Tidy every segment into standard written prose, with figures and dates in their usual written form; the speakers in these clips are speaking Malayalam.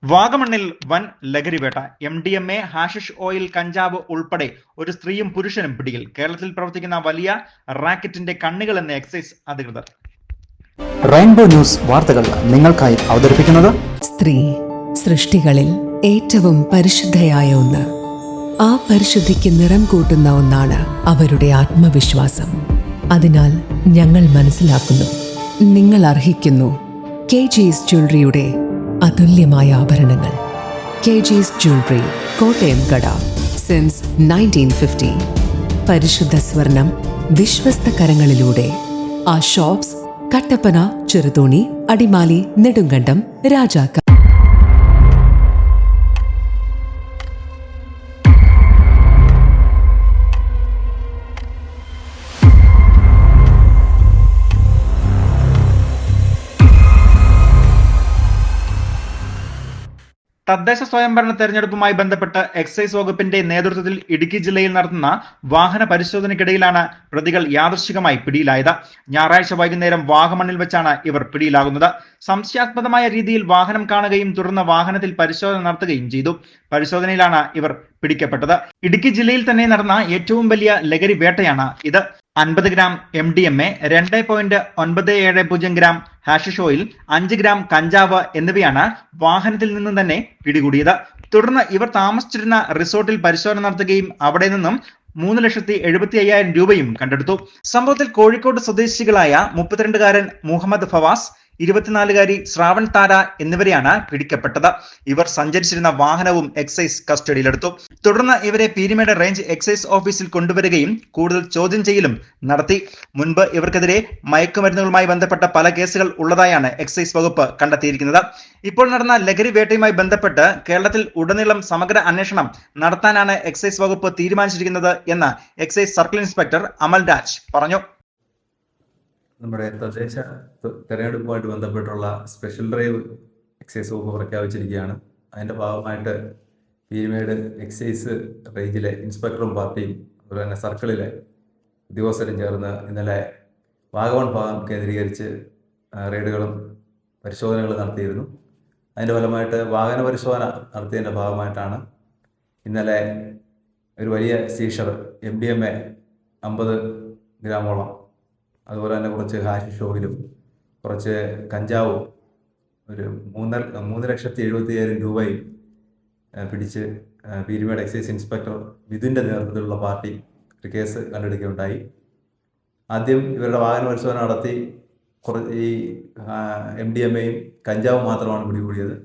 വാഗമണ്ണിൽ വൻ ലഹരിവേട്ട. MDMA, ഹാഷിഷ് ഓയിൽ, കഞ്ചാവ് ഉൾപ്പെടെ ഒരു സ്ത്രീയും പുരുഷനും പിടിയിൽ. കേരളത്തിൽ പ്രവർത്തിക്കുന്ന വലിയ റാക്കറ്റിന്റെ കണ്ണികൾ എന്ന് എക്സൈസ് അധികൃതർ. റെയിൻബോ ന്യൂസ് വാർത്തകൾ നിങ്ങൾക്കായി അവതരിപ്പിക്കുന്നത് സ്ത്രീ സൃഷ്ടികളിൽ ഏറ്റവും പരിശുദ്ധയായ ഒന്ന്. ആ പരിശുദ്ധിക്ക് നിറം കൂട്ടുന്ന ഒന്നാണ് അവരുടെ ആത്മവിശ്വാസം. അതിനാൽ ഞങ്ങൾ മനസ്സിലാക്കുന്നു, നിങ്ങൾ അർഹിക്കുന്നു KG's ജ്വല്ലറിയുടെ അതുല്യമായ ആഭരണങ്ങൾ. KG's ജ്വല്ലറി, കോട്ടയം കട, സിൻസ് 1950. പരിശുദ്ധ സ്വർണം വിശ്വസ്ത കരങ്ങളിലൂടെ. ആ ഷോപ്സ് കട്ടപ്പന, ചെറുതോണി, അടിമാലി, നെടുങ്കണ്ടം, രാജാക്ക. തദ്ദേശ സ്വയംഭരണ തെരഞ്ഞെടുപ്പുമായി ബന്ധപ്പെട്ട് എക്സൈസ് വകുപ്പിന്റെ നേതൃത്വത്തിൽ ഇടുക്കി ജില്ലയിൽ നടത്തുന്ന വാഹന പരിശോധനയ്ക്കിടയിലാണ് പ്രതികൾ യാദൃശ്ചികമായി പിടിയിലായത്. ഞായറാഴ്ച വൈകുന്നേരം വാഗമണ്ണിൽ വെച്ചാണ് ഇവർ പിടിയിലാകുന്നത്. സംശയാസ്പദമായ രീതിയിൽ വാഹനം കാണുകയും തുടർന്ന് വാഹനത്തിൽ പരിശോധന നടത്തുകയും ചെയ്തു. പരിശോധനയിലാണ് ഇവർ പിടിക്കപ്പെട്ടത്. ഇടുക്കി ജില്ലയിൽ തന്നെ നടന്ന ഏറ്റവും വലിയ ലഹരി വേട്ടയാണ് ഇത്. 50 gram MDMA, 2.970 gram hashish oil, 5 gram കഞ്ചാവ് എന്നിവയാണ് വാഹനത്തിൽ നിന്നും തന്നെ പിടികൂടിയത്. തുടർന്ന് ഇവർ താമസിച്ചിരുന്ന റിസോർട്ടിൽ പരിശോധന നടത്തുകയും അവിടെ നിന്നും 3,75,000 രൂപയും കണ്ടെടുത്തു. സംഭവത്തിൽ കോഴിക്കോട് സ്വദേശികളായ 32-കാരൻ മുഹമ്മദ് ഫവാസ്, 24-കാരി ശ്രാവൺ താര എന്നിവരെയാണ് പിടിക്കപ്പെട്ടത്. ഇവർ സഞ്ചരിച്ചിരുന്ന വാഹനവും എക്സൈസ് കസ്റ്റഡിയിലെടുത്തു. തുടർന്ന് ഇവരെ പീരുമേട് റേഞ്ച് എക്സൈസ് ഓഫീസിൽ കൊണ്ടുവരികയും കൂടുതൽ ചോദ്യം ചെയ്യലും നടത്തി. മുൻപ് ഇവർക്കെതിരെ മയക്കുമരുന്നുകളുമായി ബന്ധപ്പെട്ട പല കേസുകൾ ഉള്ളതായാണ് എക്സൈസ് വകുപ്പ് കണ്ടെത്തിയിരിക്കുന്നത്. ഇപ്പോൾ നടന്ന ലഹരി വേട്ടയുമായി ബന്ധപ്പെട്ട് കേരളത്തിൽ ഉടനീളം സമഗ്ര അന്വേഷണം നടത്താനാണ് എക്സൈസ് വകുപ്പ് തീരുമാനിച്ചിരിക്കുന്നത് എന്ന് എക്സൈസ് സർക്കിൾ ഇൻസ്പെക്ടർ അമൽ രാജ് പറഞ്ഞു. നമ്മുടെ തദ്ദേശ തെരഞ്ഞെടുപ്പുമായിട്ട് ബന്ധപ്പെട്ടുള്ള സ്പെഷ്യൽ ഡ്രൈവ് എക്സൈസ് വകുപ്പ് പ്രഖ്യാപിച്ചിരിക്കുകയാണ്. അതിൻ്റെ ഭാഗമായിട്ട് പീരുമേട് എക്സൈസ് റേഞ്ചിലെ ഇൻസ്പെക്ടറും പാർട്ടിയും അതുപോലെ തന്നെ സർക്കിളിലെ ഉദ്യോഗസ്ഥരും ചേർന്ന് ഇന്നലെ വാഗമൺ ഭാഗം കേന്ദ്രീകരിച്ച് റെയ്ഡുകളും പരിശോധനകളും നടത്തിയിരുന്നു. അതിൻ്റെ ഫലമായിട്ട് വാഹന പരിശോധന നടത്തിയതിൻ്റെ ഭാഗമായിട്ടാണ് ഇന്നലെ ഒരു വലിയ സീഷർ MDMA 50 ഗ്രാമോളം, അതുപോലെ തന്നെ കുറച്ച് ഹാഷിഷ് ഓയിലും കുറച്ച് കഞ്ചാവും ഒരു 3,70,000 രൂപയും പിടിച്ച് പീരുമേട് എക്സൈസ് ഇൻസ്പെക്ടർ മിഥുൻ്റെ നേതൃത്വത്തിലുള്ള പാർട്ടി ഒരു കേസ് കണ്ടെടുക്കുകയുണ്ടായി. ആദ്യം ഇവരുടെ വാഹന പരിശോധന നടത്തി ഈ MDMAയും കഞ്ചാവും മാത്രമാണ് പിടികൂടിയത്.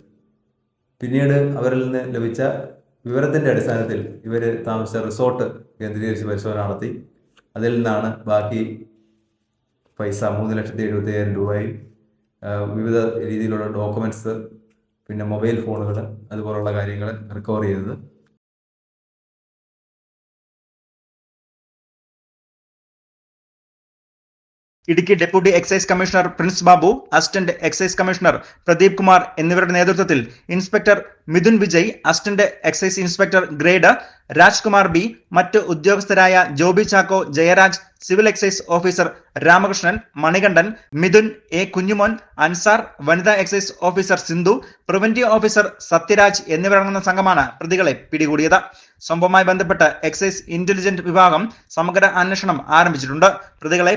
പിന്നീട് അവരിൽ നിന്ന് ലഭിച്ച വിവരത്തിൻ്റെ അടിസ്ഥാനത്തിൽ ഇവർ താമസിച്ച റിസോർട്ട് കേന്ദ്രീകരിച്ച് പരിശോധന നടത്തി. അതിൽ നിന്നാണ് ബാക്കി പൈസ 3,70,000 രൂപയും വിവിധ രീതിയിലുള്ള ഡോക്യുമെൻറ്റ്സ്, പിന്നെ മൊബൈൽ ഫോണുകൾ, അതുപോലുള്ള കാര്യങ്ങൾ റിക്കവർ ചെയ്തത്. Idukki deputy excise commissioner Prince Babu, assistant excise commissioner Pradeep Kumar എന്നിവരുടെ നേതൃത്വത്തിൽ inspector Mithun Vijay, assistant excise inspector grade Rajkumar B, മറ്റ് ഉദ്യോഗസ്ഥരായ Joby Chacko, Jayaraj, civil excise officer Ramakrishnan, Manikandan, Mithun A, Kunjumon, Ansar, വനിതാ excise officer Sindhu, preventive officer Sathyaraj എന്നിവരടങ്ങുന്ന സംഘമാണ് പ്രതികളെ പിടികൂടിയത്. സംഭവവുമായി ബന്ധപ്പെട്ട് എക്സൈസ് ഇന്റലിജന്റ് വിഭാഗം സമഗ്ര അന്വേഷണം ആരംഭിച്ചിട്ടുണ്ട്. പ്രതികളെ